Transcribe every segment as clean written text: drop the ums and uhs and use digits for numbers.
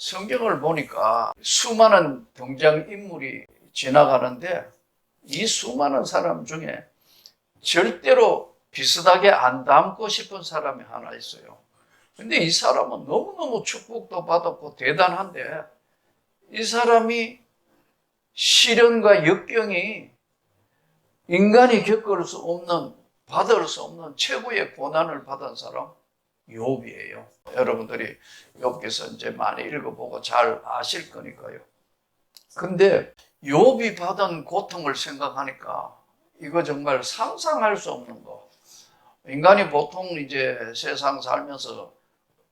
성경을 보니까 수많은 등장인물이 지나가는데 이 수많은 사람 중에 절대로 비슷하게 안 닮고 싶은 사람이 하나 있어요. 근데 이 사람은 너무너무 축복도 받았고 대단한데 이 사람이 시련과 역경이 인간이 겪을 수 없는, 받을 수 없는 최고의 고난을 받은 사람, 욥이에요. 여러분들이 욥기서 이제 많이 읽어보고 잘 아실 거니까요. 근데 욥이 받은 고통을 생각하니까 이거 정말 상상할 수 없는 거. 인간이 보통 이제 세상 살면서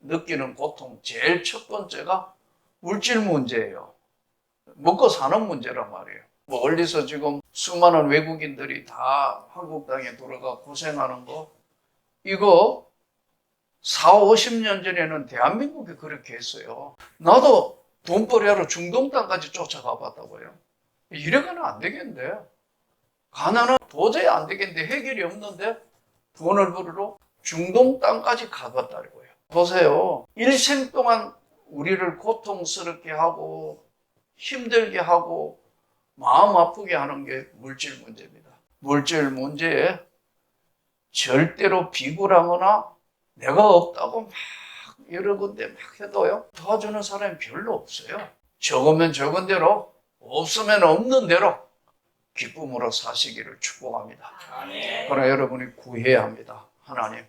느끼는 고통 제일 첫 번째가 물질 문제예요. 먹고 사는 문제란 말이에요. 멀리서 지금 수많은 외국인들이 다 한국 땅에 들어가 고생하는 거, 이거 40, 50년 전에는 대한민국이 그렇게 했어요. 나도 돈벌이하러 중동 땅까지 쫓아가 봤다고요. 이래가는 안 되겠는데. 가난은 도저히 안 되겠는데 해결이 없는데 돈을 벌으러 중동 땅까지 가봤다는 거예요. 보세요. 일생 동안 우리를 고통스럽게 하고 힘들게 하고 마음 아프게 하는 게 물질 문제입니다. 물질 문제에 절대로 비굴하거나 내가 없다고 막 여러 군데 막 해도요, 도와주는 사람이 별로 없어요. 적으면 적은 대로, 없으면 없는 대로 기쁨으로 사시기를 축복합니다. 그러나 여러분이 구해야 합니다. 하나님,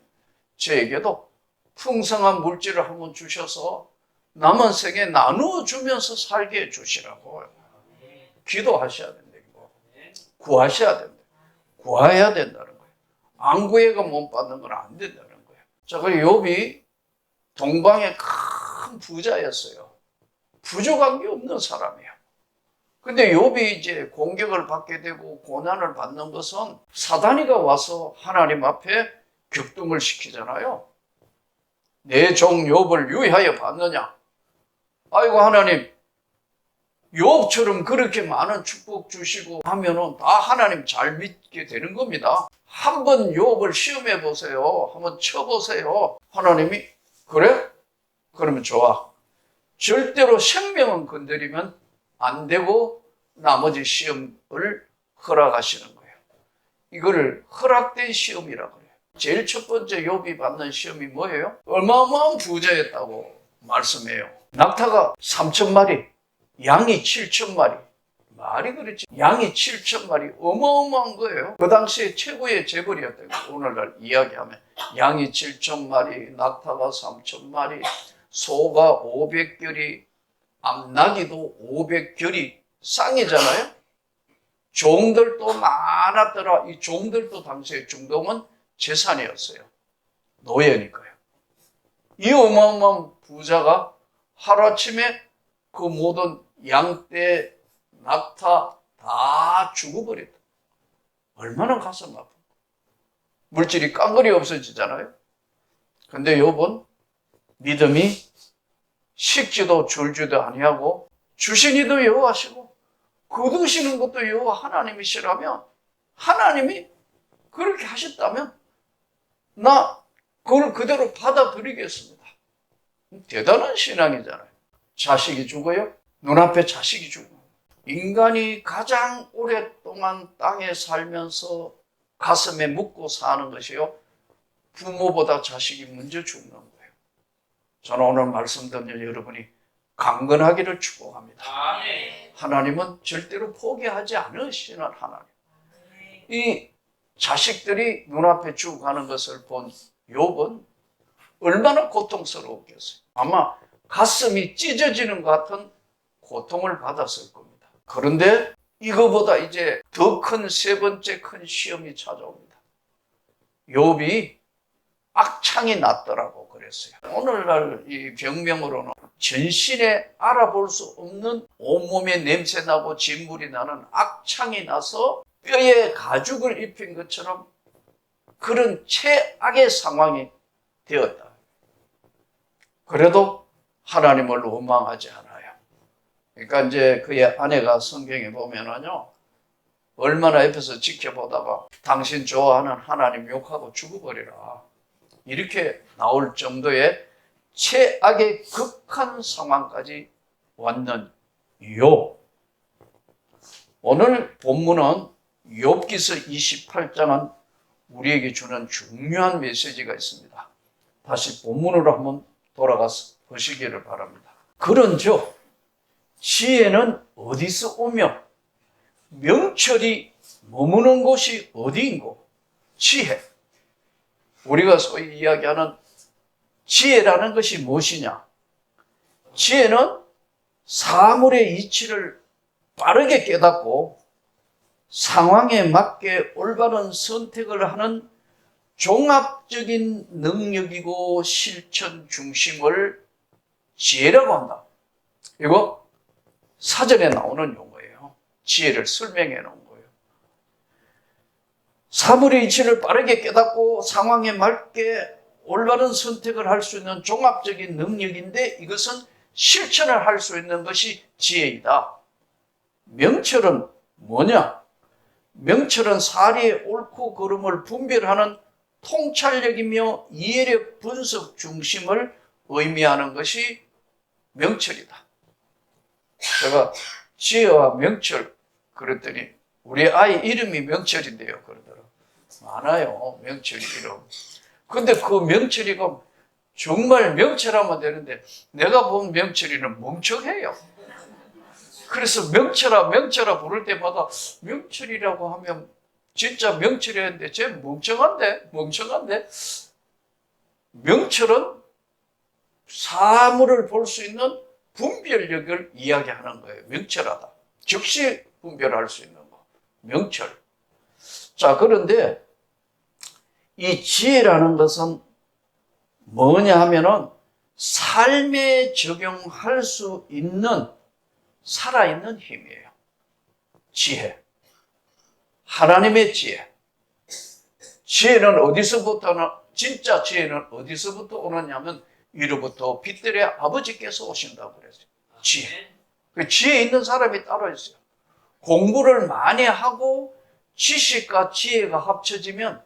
저에게도 풍성한 물질을 한번 주셔서 남은 생에 나누어 주면서 살게 해주시라고 기도하셔야 된다. 구하셔야 된다. 구해야 된다는 거예요. 안 구해가 못 받는 건 안 된다는 거예요. 자, 그리고 욥이 동방의 큰 부자였어요. 부족한 게 없는 사람이에요. 근데 욥이 이제 공격을 받게 되고 고난을 받는 것은 사단이가 와서 하나님 앞에 격동을 시키잖아요. 내 종 욥을 유의하여 봤느냐? 아이고 하나님, 욥처럼 그렇게 많은 축복 주시고 하면은 다 하나님 잘 믿게 되는 겁니다. 한번 욥을 시험해 보세요. 한번 쳐보세요. 하나님이 그래? 그러면 좋아. 절대로 생명은 건드리면 안 되고 나머지 시험을 허락하시는 거예요. 이거를 허락된 시험이라고 그래요. 제일 첫 번째 욥이 받는 시험이 뭐예요? 어마어마한 부자였다고 말씀해요. 낙타가 3,000마리, 양이 7,000마리. 말이 그렇지. 양이 7,000마리. 어마어마한 거예요. 그 당시에 최고의 재벌이었다고. 오늘날 이야기하면 양이 7,000마리, 낙타가 3,000마리, 소가 500결이, 암나기도 500결이 쌍이잖아요. 종들도 많았더라. 이 종들도 당시에 중동은 재산이었어요. 노예니까요. 이 어마어마한 부자가 하루아침에 그 모든 양떼, 낙타 다 죽어버렸다. 얼마나 가슴 아픈. 물질이 깡그리 없어지잖아요. 근데 욥은 믿음이 식지도 줄지도 아니하고 주신 이도 여호와시고 거두시는 것도 여호와 하나님이시라면, 하나님이 그렇게 하셨다면 나 그걸 그대로 받아들이겠습니다. 대단한 신앙이잖아요. 자식이 죽어요? 눈앞에 자식이 죽어요. 인간이 가장 오랫동안 땅에 살면서 가슴에 묻고 사는 것이요, 부모보다 자식이 먼저 죽는 거예요. 저는 오늘 말씀 듣는 여러분이 강건하기를 축복합니다. 하나님은 절대로 포기하지 않으시는 하나님. 이 자식들이 눈앞에 죽어가는 것을 본 욥은 얼마나 고통스러웠겠어요. 아마 가슴이 찢어지는 것 같은 고통을 받았을 겁니다. 그런데 이거보다 이제 더 큰 세 번째 큰 시험이 찾아옵니다. 욥이 악창이 났더라고 그랬어요. 오늘날 이 병명으로는 전신에 알아볼 수 없는 온몸에 냄새나고 진물이 나는 악창이 나서 뼈에 가죽을 입힌 것처럼 그런 최악의 상황이 되었다. 그래도 하나님을 원망하지 않아요. 그러니까 이제 그의 아내가 성경에 보면은요, 얼마나 옆에서 지켜보다가 당신 좋아하는 하나님 욕하고 죽어버리라, 이렇게 나올 정도의 최악의 극한 상황까지 왔는 욥. 오늘 본문은 욥기서 28장은 우리에게 주는 중요한 메시지가 있습니다. 다시 본문으로 한번 돌아가서 보시기를 바랍니다. 그런즉 지혜는 어디서 오며 명철이 머무는 곳이 어디인고? 지혜. 우리가 소위 이야기하는 지혜라는 것이 무엇이냐? 지혜는 사물의 이치를 빠르게 깨닫고 상황에 맞게 올바른 선택을 하는 종합적인 능력이고 실천 중심을 지혜라고 한다. 이거 사전에 나오는 용어예요. 지혜를 설명해 놓은 거예요. 사물의 이치를 빠르게 깨닫고 상황에 맞게 올바른 선택을 할 수 있는 종합적인 능력인데 이것은 실천을 할 수 있는 것이 지혜이다. 명철은 뭐냐? 명철은 사리의 옳고 그름을 분별하는 통찰력이며 이해력 분석 중심을 의미하는 것이 명철이다. 제가 지혜와 명철 그랬더니 우리 아이 이름이 명철인데요. 그러더라고요. 많아요. 명철 이름. 근데 그 명철이가 정말 명철하면 되는데 내가 본 명철이는 멍청해요. 그래서 명철아 부를 때마다 명철이라고 하면 진짜 명철이었는데 쟤 멍청한데? 명철은 사물을 볼 수 있는 분별력을 이야기하는 거예요. 명철하다. 즉시 분별할 수 있는 거. 명철. 자, 그런데 이 지혜라는 것은 뭐냐 하면은 삶에 적용할 수 있는 살아있는 힘이에요. 지혜. 하나님의 지혜. 지혜는 어디서부터, 진짜 지혜는 어디서부터 오느냐면 위로부터 빛들의 아버지께서 오신다고 그랬어요. 지혜. 그 지혜 있는 사람이 따로 있어요. 공부를 많이 하고 지식과 지혜가 합쳐지면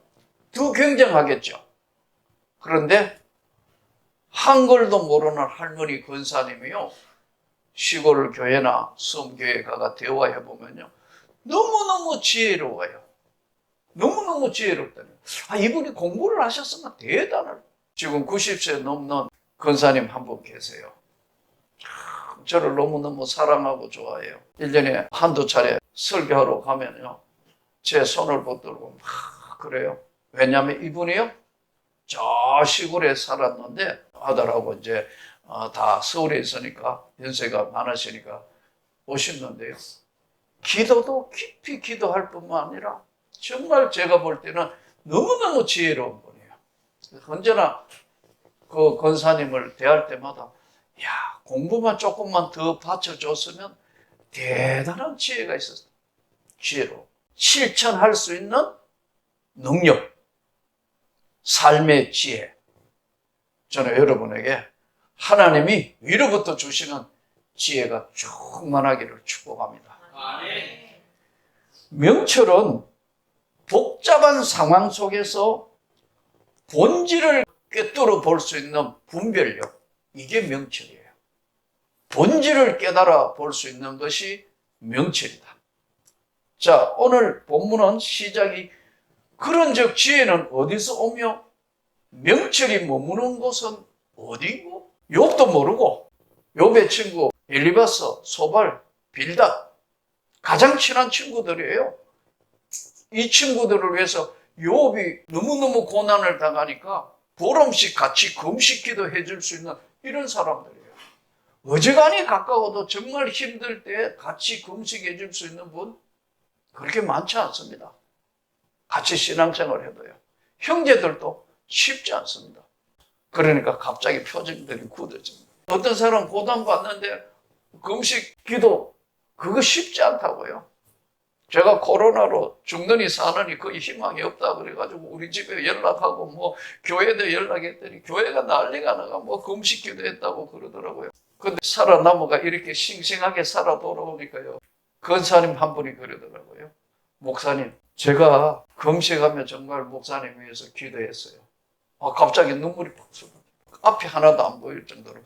더 굉장하겠죠. 그런데 한글도 모르는 할머니 권사님이요. 시골 교회나 섬교회 가가 대화해보면요. 너무너무 지혜로워요. 너무너무 지혜롭다니. 이분이 공부를 하셨으면 대단할. 지금 90세 넘는 권사님 한 분 계세요. 저를 너무너무 사랑하고 좋아해요. 1년에 한두 차례 설교하러 가면요. 제 손을 붙들고 막 그래요. 왜냐하면 이분이요. 저 시골에 살았는데 아들하고 이제 다 서울에 있으니까 연세가 많으시니까 오셨는데요. 기도도 깊이 기도할 뿐만 아니라 정말 제가 볼 때는 너무너무 지혜로운 분이에요. 언제나 그 권사님을 대할 때마다 야, 공부만 조금만 더 받쳐줬으면 대단한 지혜가 있었어요. 지혜로. 실천할 수 있는 능력. 삶의 지혜. 저는 여러분에게 하나님이 위로부터 주시는 지혜가 충만하기를 축복합니다. 명철은 복잡한 상황 속에서 본질을 꿰뚫어 볼 수 있는 분별력. 이게 명철이에요. 본질을 깨달아 볼 수 있는 것이 명철이다. 자, 오늘 본문은 시작이 그런즉 지혜는 어디서 오며 명철이 머무는 곳은 어디고? 욥도 모르고 욥의 친구 엘리바스, 소발, 빌닷 가장 친한 친구들이에요. 이 친구들을 위해서 욥이 너무너무 고난을 당하니까 보름씩 같이 금식기도 해줄 수 있는 이런 사람들이에요. 어지간히 가까워도 정말 힘들 때 같이 금식해 줄 수 있는 분 그렇게 많지 않습니다. 같이 신앙생활을 해도요. 형제들도 쉽지 않습니다. 그러니까 갑자기 표정들이 굳어집니다. 어떤 사람은 고난받는데 금식 기도 그거 쉽지 않다고요. 제가 코로나로 죽느니 사느니 거의 희망이 없다 그래가지고 우리 집에 연락하고 뭐 교회도 연락했더니 교회가 난리가 나가 뭐 금식 기도했다고 그러더라고요. 근데 살아남아가 이렇게 싱싱하게 살아 돌아오니까요. 권사님 한 분이 그러더라고요. 목사님, 제가 금식하며 정말 목사님 위해서 기도했어요. 갑자기 눈물이 팍 쏟아져요. 앞이 하나도 안 보일 정도로.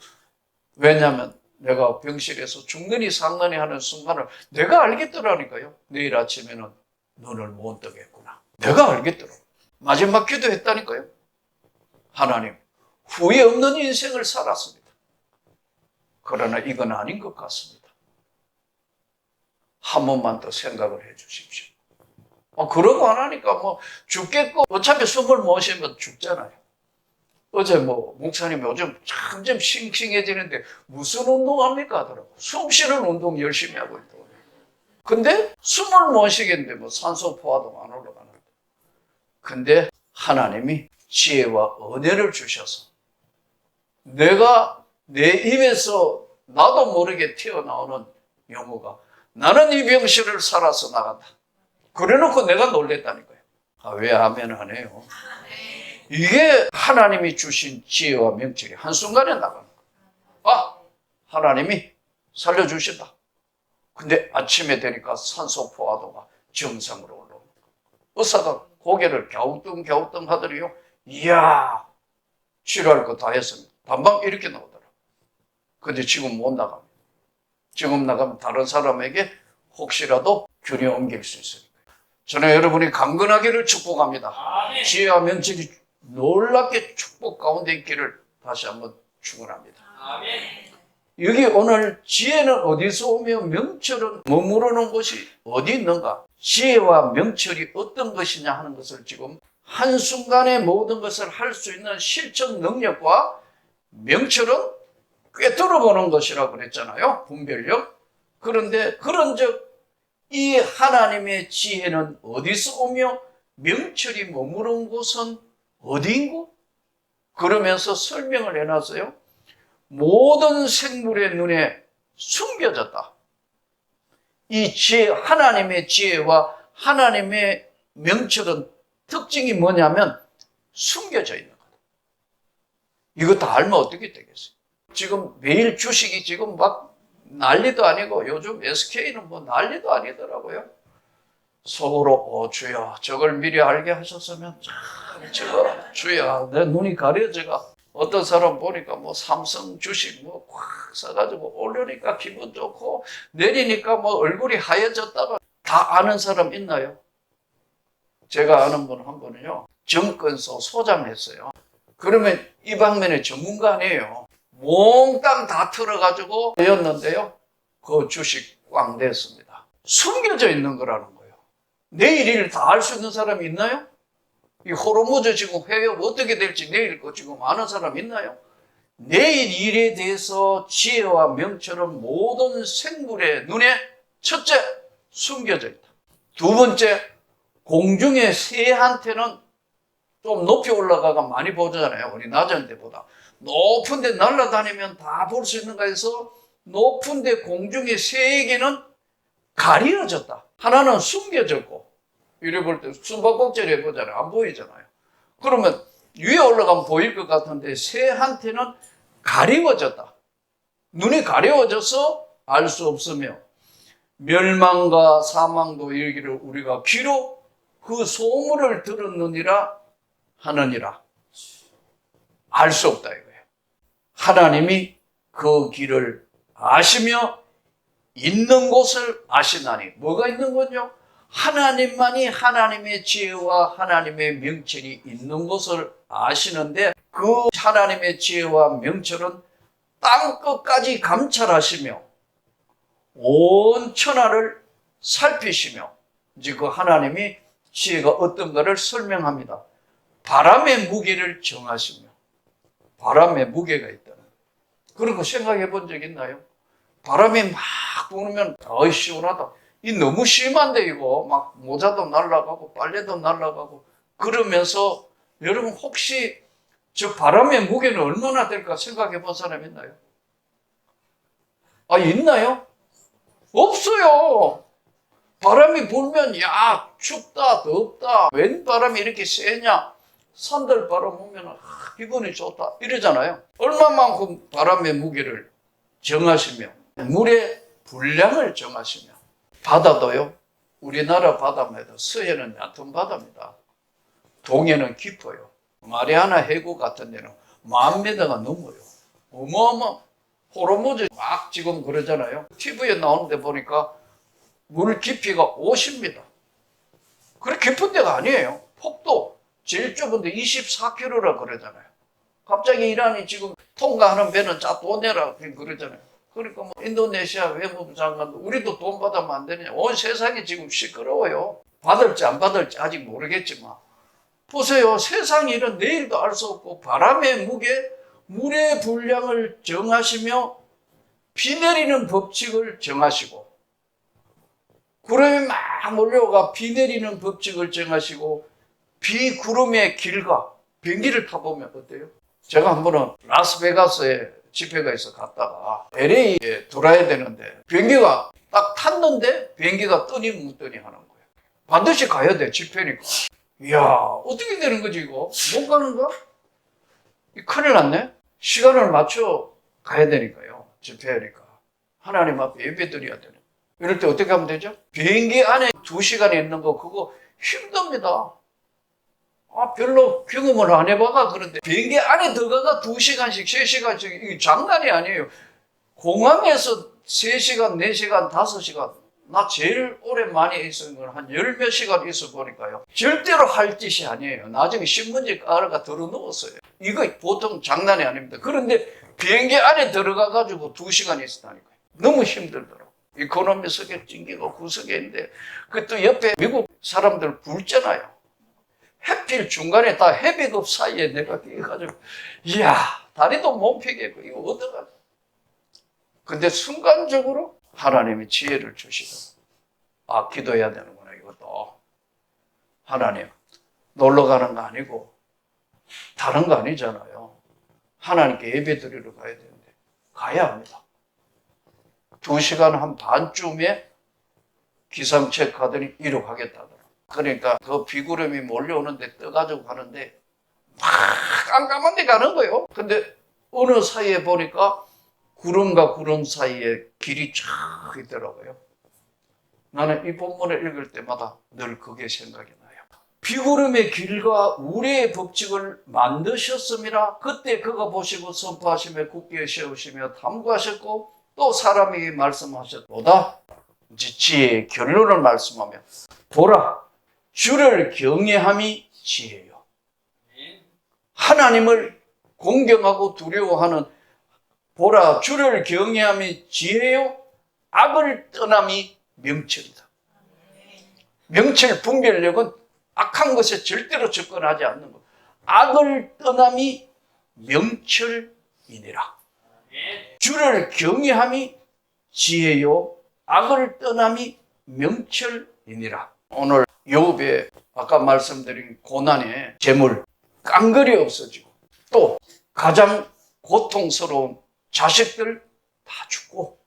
왜냐하면 내가 병실에서 죽느니 상느니 하는 순간을 내가 알겠더라니까요. 내일 아침에는 눈을 못 뜨겠구나. 내가 알겠더라. 마지막 기도했다니까요. 하나님, 후회 없는 인생을 살았습니다. 그러나 이건 아닌 것 같습니다. 한 번만 더 생각을 해 주십시오. 그러고 안 하니까 뭐 죽겠고 어차피 숨을 못 쉬면 죽잖아요. 어제 목사님이 요즘 점점 싱싱해지는데 무슨 운동합니까 하더라고. 숨 쉬는 운동 열심히 하고 있더라고요. 근데 숨을 못 쉬겠는데 산소 포화도가 안 올라가는데. 근데 하나님이 지혜와 은혜를 주셔서 내가 내 입에서 나도 모르게 튀어나오는 용어가 나는 이 병실을 살아서 나간다. 그래놓고 내가 놀랬다니까요. 왜 아멘 안 해요? 이게 하나님이 주신 지혜와 명철이 한순간에 나가는 거예요. 하나님이 살려주신다. 근데 아침에 되니까 산소 포화도가 정상으로 올라옵니다. 의사가 고개를 갸우뚱갸우뚱 하더니요. 이야, 치료할 거 다 했습니다. 단방 이렇게 나오더라고요. 근데 지금 못 나갑니다. 지금 나가면 다른 사람에게 혹시라도 균이 옮길 수 있으니까. 저는 여러분이 강건하기를 축복합니다. 아멘. 지혜와 명철이 놀랍게 축복 가운데 있기를 다시 한번 축원합니다. 아멘. 여기 오늘 지혜는 어디서 오며 명철은 머무르는 곳이 어디 있는가? 지혜와 명철이 어떤 것이냐 하는 것을 지금 한순간에 모든 것을 할 수 있는 실천 능력과 명철은 꿰뚫어보는 것이라고 그랬잖아요. 분별력. 그런데 그런즉 이 하나님의 지혜는 어디서 오며 명철이 머무른 곳은 어디인고? 그러면서 설명을 해놨어요. 모든 생물의 눈에 숨겨졌다. 이 지혜, 하나님의 지혜와 하나님의 명철은 특징이 뭐냐면 숨겨져 있는 거다. 이거 다 알면 어떻게 되겠어요? 지금 매일 주식이 지금 막 난리도 아니고 요즘 SK는 난리도 아니더라고요. 속으로 주여 저걸 미리 알게 하셨으면 참 저거 주여 내 눈이 가려져가. 어떤 사람 보니까 삼성 주식 확 사가지고 오르니까 기분 좋고 내리니까 얼굴이 하얘졌다가 다 아는 사람 있나요? 제가 아는 분 한 분은요 정권소 소장했어요. 그러면 이 방면의 전문가 아니에요. 몽땅 다 틀어가지고 되었는데요. 그 주식 꽝 됐습니다. 숨겨져 있는 거라는 거예요. 내일 일 다 알 수 있는 사람이 있나요? 이 호르무즈 지금 회복 어떻게 될지 내일 거 지금 아는 사람 있나요? 내일 일에 대해서 지혜와 명철은 모든 생물의 눈에 첫째 숨겨져 있다. 두 번째 공중의 새한테는 좀 높이 올라가가 많이 보잖아요. 우리 낮은 데보다. 높은 데 날아다니면 다 볼 수 있는가 해서 높은 데 공중의 새에게는 가려졌다. 하나는 숨겨졌고 이래 볼 때 숨바꼭질 해보잖아요. 안 보이잖아요. 그러면 위에 올라가면 보일 것 같은데 새한테는 가려워졌다. 눈이 가려워져서 알 수 없으며 멸망과 사망도 이르기를 우리가 귀로 그 소문을 들었느니라 하느니라. 알 수 없다 이거예요. 하나님이 그 길을 아시며 있는 곳을 아시나니. 뭐가 있는 건요? 하나님만이 하나님의 지혜와 하나님의 명철이 있는 곳을 아시는데 그 하나님의 지혜와 명철은 땅 끝까지 감찰하시며 온 천하를 살피시며 이제 그 하나님이 지혜가 어떤가를 설명합니다. 바람의 무게를 정하시며 바람의 무게가 있다는. 그런 거 생각해 본 적 있나요? 바람이 막 부으면 시원하다. 이 너무 심한데 이거 막 모자도 날아가고 빨래도 날아가고 그러면서 여러분 혹시 저 바람의 무게는 얼마나 될까 생각해 본 사람 있나요? 있나요? 없어요. 바람이 불면 야 춥다 덥다 웬 바람이 이렇게 세냐 산들 바람 오면 기분이 좋다 이러잖아요. 얼마만큼 바람의 무게를 정하시며 물의 분량을 정하시며 바다도요. 우리나라 바다마다 서해는 얕은 바다입니다. 동해는 깊어요. 마리아나 해구 같은 데는 10,000m가 넘어요. 어마어마 호르무즈 막 지금 그러잖아요. TV에 나오는데 보니까 물 깊이가 50m. 그렇게 깊은 데가 아니에요. 폭도 제일 좁은 데 24km라 그러잖아요. 갑자기 이란이 지금 통과하는 배는 자 돈 내라 그러잖아요. 그러니까 뭐 인도네시아 외무부 장관도 우리도 돈 받으면 안 되느냐. 온 세상이 지금 시끄러워요. 받을지 안 받을지 아직 모르겠지만 보세요. 세상 일은 내일도 알 수 없고 바람의 무게, 물의 분량을 정하시며 비 내리는 법칙을 정하시고 구름이 막 몰려가 비 내리는 법칙을 정하시고 비 구름의 길과 비행기를 타보면 어때요? 제가 한 번은 라스베가스에 집회가 있어 갔다가 LA에 돌아야 되는데 비행기가 딱 탔는데 비행기가 뜨니 묻더니 하는 거예요. 반드시 가야 돼, 집회니까. 이야, 어떻게 되는 거지 이거? 못 가는가? 큰일 났네. 시간을 맞춰 가야 되니까요. 집회하니까. 하나님 앞에 예배 드려야 되는. 이럴 때 어떻게 하면 되죠? 비행기 안에 2시간 있는 거 그거 힘듭니다. 별로 경험을 안 해봐가 그런데 비행기 안에 들어가가 2시간씩 3시간씩 이게 장난이 아니에요. 공항에서 3시간 4시간 5시간 나 제일 오랜만에 있은 건 한 10몇 시간 있어 보니까요. 절대로 할 짓이 아니에요. 나중에 신문지 깔아가 들어 누웠어요. 이거 보통 장난이 아닙니다. 그런데 비행기 안에 들어가가지고 2시간 있었다니까요. 너무 힘들더라고요. 이코노미 석에 찡기고 구석에 있는데 그것도 옆에 미국 사람들 굶잖아요. 해필 중간에 다 헤비급 사이에 내가 끼어가지고 이야 다리도 못 펴겠고 이거 어떡하지? 근데 순간적으로 하나님이 지혜를 주시더라고요. 기도해야 되는구나 이것도. 하나님 놀러 가는 거 아니고 다른 거 아니잖아요. 하나님께 예배 드리러 가야 되는데 가야 합니다. 2시간 한 반쯤에 기상책 가더니 이러 가겠다더라. 그러니까 그 비구름이 몰려오는데 떠가지고 가는데 막 깜깜한 데 가는 거예요. 근데 어느 사이에 보니까 구름과 구름 사이에 길이 쫙 있더라고요. 나는 이 본문을 읽을 때마다 늘 그게 생각이 나요. 비구름의 길과 우리의 법칙을 만드셨음이라. 그때 그가 보시고 선포하시며 굳게 세우시며 탐구하셨고 또 사람에게 말씀하셨도다. 이제 지혜의 결론을 말씀하며 보라 주를 경외함이 지혜요. 하나님을 공경하고 두려워하는 보라 주를 경외함이 지혜요. 악을 떠남이 명철이다. 명철 분별력은 악한 것에 절대로 접근하지 않는 것. 악을 떠남이 명철이니라. 주를 경외함이 지혜요. 악을 떠남이 명철이니라. 오늘 욥의 아까 말씀드린 고난의 재물, 깡그리 없어지고 또 가장 고통스러운 자식들 다 죽고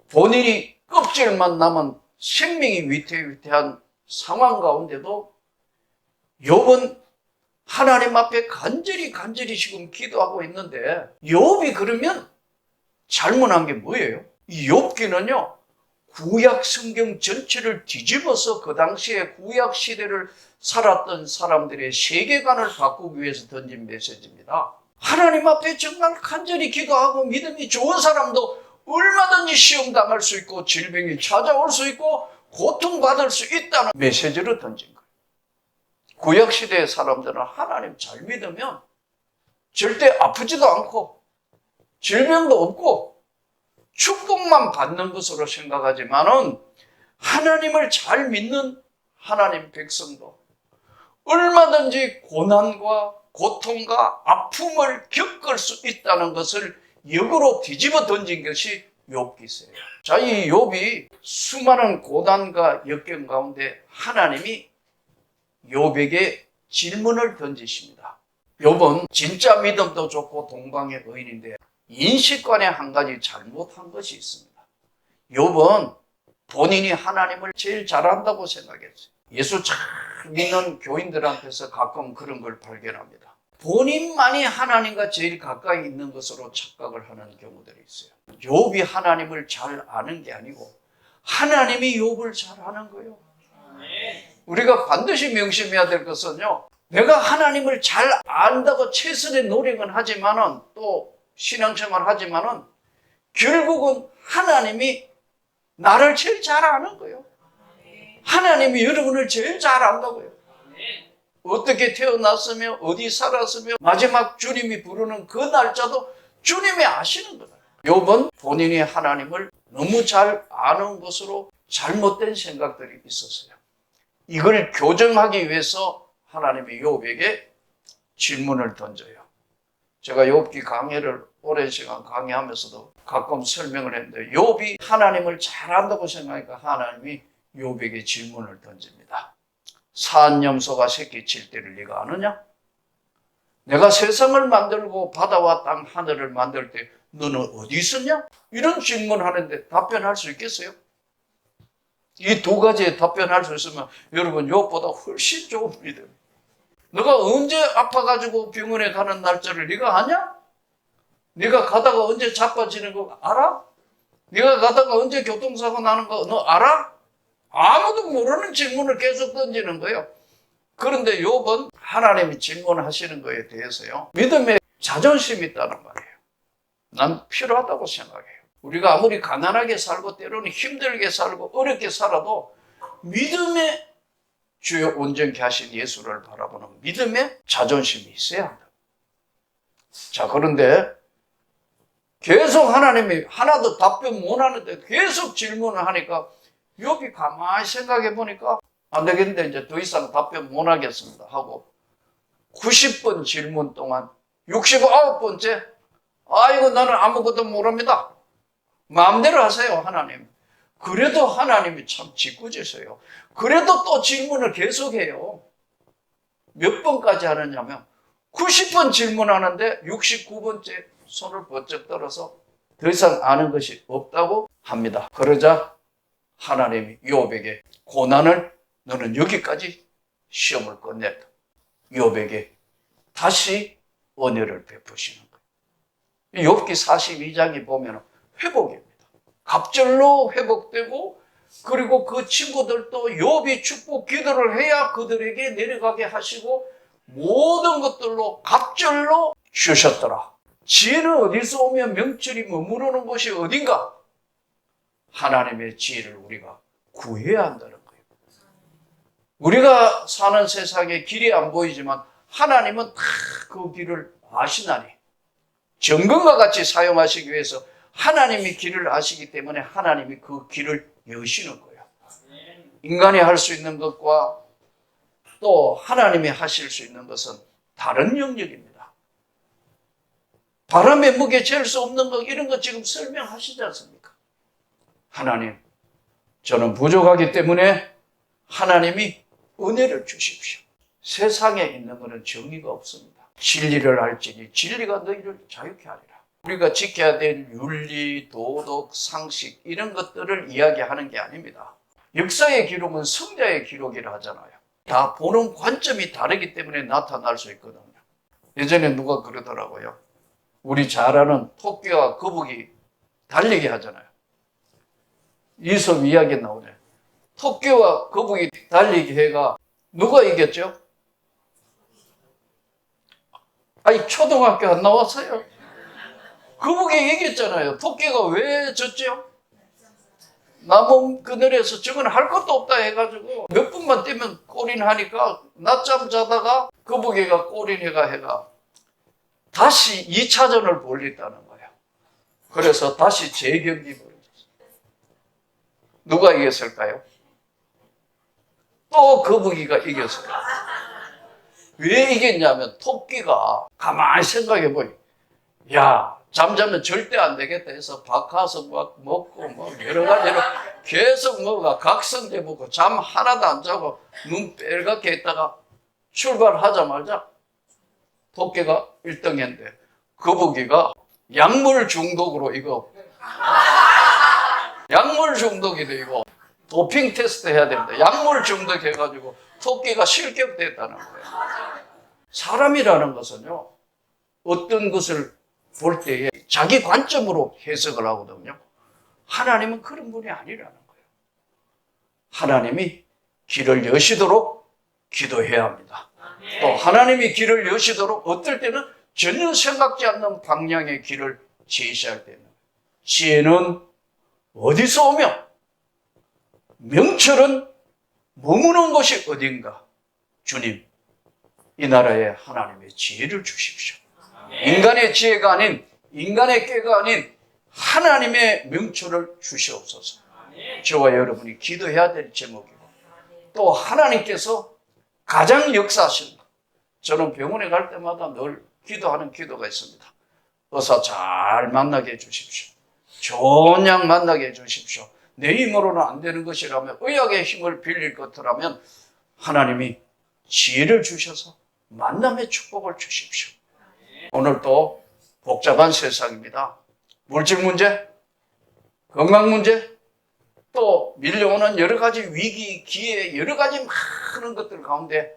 본인이 껍질만 남은 생명이 위태위태한 상황 가운데도 욥은 하나님 앞에 간절히 지금 기도하고 있는데 욥이 그러면 잘못한 게 뭐예요? 이 욥기는요 구약 성경 전체를 뒤집어서 그 당시에 구약 시대를 살았던 사람들의 세계관을 바꾸기 위해서 던진 메시지입니다. 하나님 앞에 정말 간절히 기도하고 믿음이 좋은 사람도 얼마든지 시험 당할 수 있고 질병이 찾아올 수 있고 고통받을 수 있다는 메시지를 던진 거예요. 구약 시대의 사람들은 하나님 잘 믿으면 절대 아프지도 않고 질병도 없고 축복만 받는 것으로 생각하지만은 하나님을 잘 믿는 하나님 백성도 얼마든지 고난과 고통과 아픔을 겪을 수 있다는 것을 역으로 뒤집어 던진 것이 욥기서예요. 자, 이 욥이 수많은 고난과 역경 가운데 하나님이 욥에게 질문을 던지십니다. 욥은 진짜 믿음도 좋고 동방의 의인인데 인식관에 한 가지 잘못한 것이 있습니다. 욥은 본인이 하나님을 제일 잘한다고 생각했어요. 예수 잘 믿는 교인들한테서 가끔 그런 걸 발견합니다. 본인만이 하나님과 제일 가까이 있는 것으로 착각을 하는 경우들이 있어요. 욥이 하나님을 잘 아는 게 아니고 하나님이 욥을 잘 아는 거예요. 우리가 반드시 명심해야 될 것은요, 내가 하나님을 잘 안다고 최선의 노력은 하지만은, 또 신앙생활 하지만은, 결국은 하나님이 나를 제일 잘 아는 거예요. 하나님이 여러분을 제일 잘 안다고요. 어떻게 태어났으며 어디 살았으며 마지막 주님이 부르는 그 날짜도 주님이 아시는 거다. 욥은 본인이 하나님을 너무 잘 아는 것으로 잘못된 생각들이 있었어요. 이걸 교정하기 위해서 하나님이 욥에게 질문을 던져요. 제가 욥기 강해를 오랜 시간 강의하면서도 가끔 설명을 했는데, 욥이 하나님을 잘 안다고 생각하니까 하나님이 욥에게 질문을 던집니다. 사한 염소가 새끼 칠 때를 네가 아느냐? 내가 세상을 만들고 바다와 땅 하늘을 만들 때 너는 어디 있었냐? 이런 질문하는데 답변할 수 있겠어요? 이 두 가지에 답변할 수 있으면 여러분 욥보다 훨씬 좋은 믿음. 너가 언제 아파가지고 병원에 가는 날짜를 네가 아냐? 네가 가다가 언제 자빠지는 거 알아? 네가 가다가 언제 교통사고 나는 거 너 알아? 아무도 모르는 질문을 계속 던지는 거예요. 그런데 욥은 하나님이 질문하시는 거에 대해서요, 믿음에 자존심이 있다는 말이에요. 난 필요하다고 생각해요. 우리가 아무리 가난하게 살고 때로는 힘들게 살고 어렵게 살아도 믿음의 주요 온전케 하신 예수를 바라보는 믿음의 자존심이 있어야 한다. 자, 그런데 계속 하나님이 하나도 답변 못 하는데 계속 질문을 하니까 욥이 가만히 생각해 보니까 안 되겠는데 이제 더 이상 답변 못 하겠습니다 하고 90번 질문 동안 69번째 아이고 나는 아무것도 모릅니다. 마음대로 하세요 하나님. 그래도 하나님이 참 짓궂으세요. 그래도 또 질문을 계속해요. 몇 번까지 하느냐면 90번 질문하는데 69번째 손을 번쩍 들어서 더 이상 아는 것이 없다고 합니다. 그러자 하나님이 욥에게 고난을 너는 여기까지 시험을 끝냈다. 욥에게 다시 은혜를 베푸시는 거예요. 욥기 42장에 보면 회복입니다. 갑절로 회복되고 그리고 그 친구들도 욥이 축복 기도를 해야 그들에게 내려가게 하시고 모든 것들로 갑절로 주셨더라. 지혜는 어디서 오면 명철이 머무르는 곳이 어딘가? 하나님의 지혜를 우리가 구해야 한다는 거예요. 우리가 사는 세상에 길이 안 보이지만 하나님은 다 그 길을 아시나니 정금과 같이 사용하시기 위해서 하나님이 길을 아시기 때문에 하나님이 그 길을 여시는 거예요. 인간이 할 수 있는 것과 또 하나님이 하실 수 있는 것은 다른 영역입니다. 바람에 무게 잴 수 없는 것 이런 거 지금 설명하시지 않습니까? 하나님, 저는 부족하기 때문에 하나님이 은혜를 주십시오. 세상에 있는 것은 정의가 없습니다. 진리를 알지니 진리가 너희를 자유케 하리라. 우리가 지켜야 될 윤리, 도덕, 상식 이런 것들을 이야기하는 게 아닙니다. 역사의 기록은 성자의 기록이라 하잖아요. 다 보는 관점이 다르기 때문에 나타날 수 있거든요. 예전에 누가 그러더라고요. 우리 잘 아는 토끼와 거북이 달리기 하잖아요. 이솝 이야기에 나오네. 토끼와 거북이 달리기 해가 누가 이겼죠? 아니 초등학교 안 나왔어요. 거북이 이겼잖아요. 토끼가 왜 졌죠? 나무 그늘에서 저건 할 것도 없다 해가지고 몇 분만 뛰면 골인 하니까 낮잠 자다가 거북이가 골인 해가 다시 2차전을 벌였다는 거예요. 그래서 다시 재경기 벌어졌어요. 누가 이겼을까요? 또 거북이가 이겼어요. 왜 이겼냐면 토끼가 가만히 생각해 보니 야 잠자면 절대 안 되겠다 해서 박하서 막 먹고 뭐 여러 가지로 계속 먹어가 각성제 먹고 잠 하나도 안 자고 눈 빨갛게 있다가 출발하자마자 토끼가 1등 했는데 거북이가 약물 중독으로 이거 약물 중독이 돼 이거 도핑 테스트 해야 됩니다. 약물 중독 해가지고 토끼가 실격됐다는 거예요. 사람이라는 것은요 어떤 것을 볼 때에 자기 관점으로 해석을 하거든요. 하나님은 그런 분이 아니라는 거예요. 하나님이 길을 여시도록 기도해야 합니다. 또 하나님이 길을 여시도록 어떨 때는 전혀 생각지 않는 방향의 길을 제시할 때는 지혜는 어디서 오며 명철은 머무는 곳이 어딘가? 주님, 이 나라에 하나님의 지혜를 주십시오. 인간의 지혜가 아닌, 인간의 꾀가 아닌 하나님의 명철을 주시옵소서. 저와 여러분이 기도해야 될 제목이고, 또 하나님께서 가장 역사하신 것. 저는 병원에 갈 때마다 늘 기도하는 기도가 있습니다. 의사 잘 만나게 해주십시오. 좋은 약 만나게 해주십시오. 내 힘으로는 안 되는 것이라면, 의학의 힘을 빌릴 것이라면 하나님이 지혜를 주셔서 만남의 축복을 주십시오. 오늘도 복잡한 세상입니다. 물질 문제, 건강 문제, 또 밀려오는 여러 가지 위기, 기회, 여러 가지 많은 것들 가운데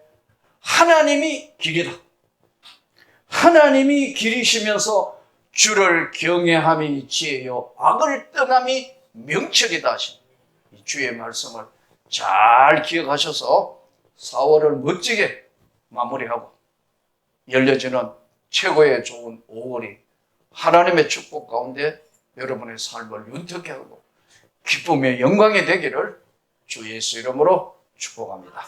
하나님이 길이다. 하나님이 길이시면서 주를 경외함이 지혜요, 악을 떠남이 명철이다 하신 이 주의 말씀을 잘 기억하셔서 4월을 멋지게 마무리하고 열려지는 최고의 좋은 5월이 하나님의 축복 가운데 여러분의 삶을 윤택하게 하고 기쁨의 영광이 되기를 주 예수 이름으로 축복합니다.